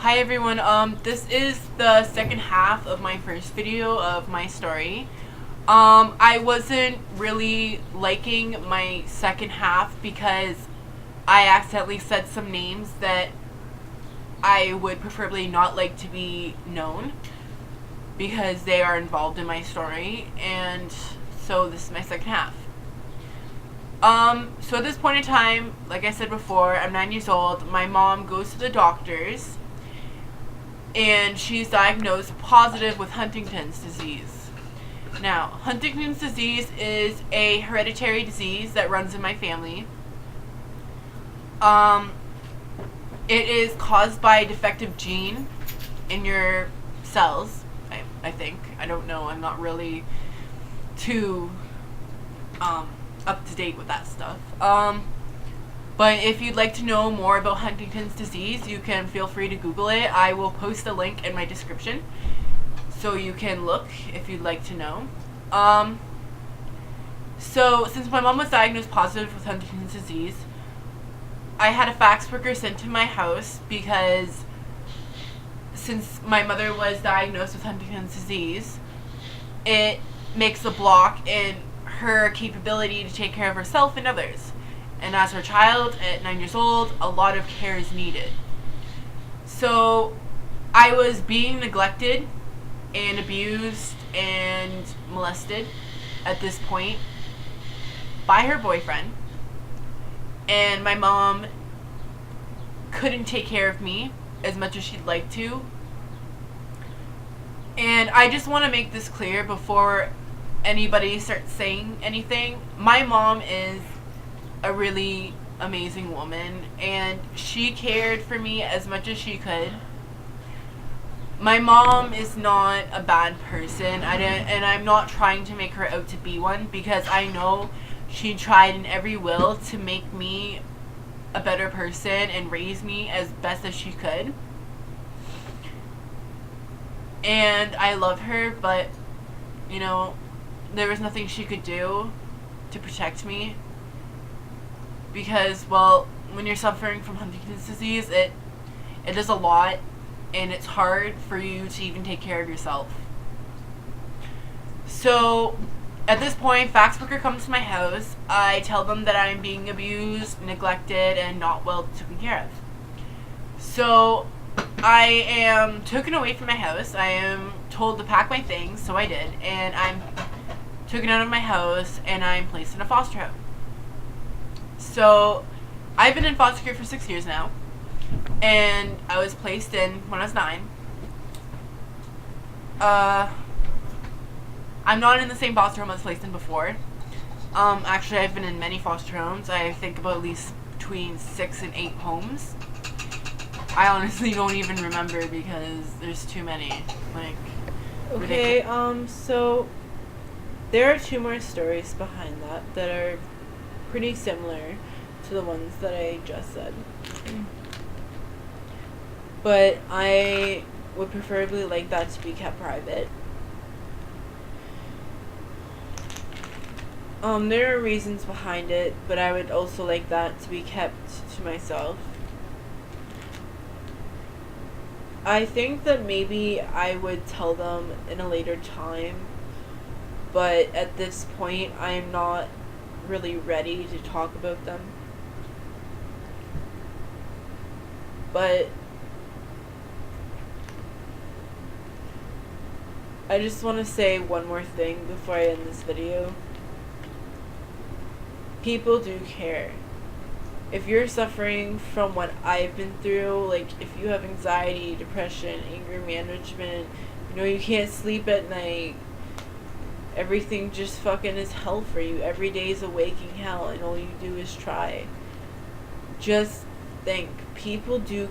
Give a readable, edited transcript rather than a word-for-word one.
Hi everyone, this is the second half of my first video of my story. I wasn't really liking my second half because I accidentally said some names that I would preferably not like to be known because they are involved in my story, and so this is my second half. So at this point in time, like I said before, I'm 9 years old. My mom goes to the doctors and she's diagnosed positive with Huntington's disease. Now, Huntington's disease is a hereditary disease that runs in my family. It is caused by a defective gene in your cells, I think. I don't know. I'm not really too up to date with that stuff. But if you'd like to know more about Huntington's disease, you can feel free to Google it. I will post a link in my description so you can look if you'd like to know. So since my mom was diagnosed positive with Huntington's disease, I had a fax worker sent to my house because since my mother was diagnosed with Huntington's disease, it makes a block in her capability to take care of herself and others. And as her child at 9 years old, a lot of care is needed. So I was being neglected and abused and molested at this point by her boyfriend. And my mom couldn't take care of me as much as she'd like to. And I just want to make this clear before anybody starts saying anything. My mom is a really amazing woman, and she cared for me as much as she could. My mom is not a bad person, and I'm not trying to make her out to be one, because I know she tried in every will to make me a better person and raise me as best as she could. And I love her, but you know, there was nothing she could do to protect me. Because, well, when you're suffering from Huntington's disease, it does a lot, and it's hard for you to even take care of yourself. So, at this point, fax worker comes to my house. I tell them that I'm being abused, neglected, and not well taken care of. So, I am taken away from my house. I am told to pack my things, so I did, and I'm taken out of my house, and I'm placed in a foster home. So, I've been in foster care for 6 years now, and I was placed in when I was 9. I'm not in the same foster home I was placed in before. Actually, I've been in many foster homes. I think about at least between 6 and 8 homes. I honestly don't even remember because there's too many. Like, okay, so there are 2 more stories behind that are pretty similar to the ones that I just said. But I would preferably like that to be kept private. There are reasons behind it, but I would also like that to be kept to myself. I think that maybe I would tell them in a later time, but at this point I'm not really ready to talk about them. But I just want to say one more thing before I end this video. People do care. If you're suffering from what I've been through, like if you have anxiety, depression, anger management, you know, you can't sleep at night, everything just fucking is hell for you. Every day is a waking hell, and all you do is try. Just think, people do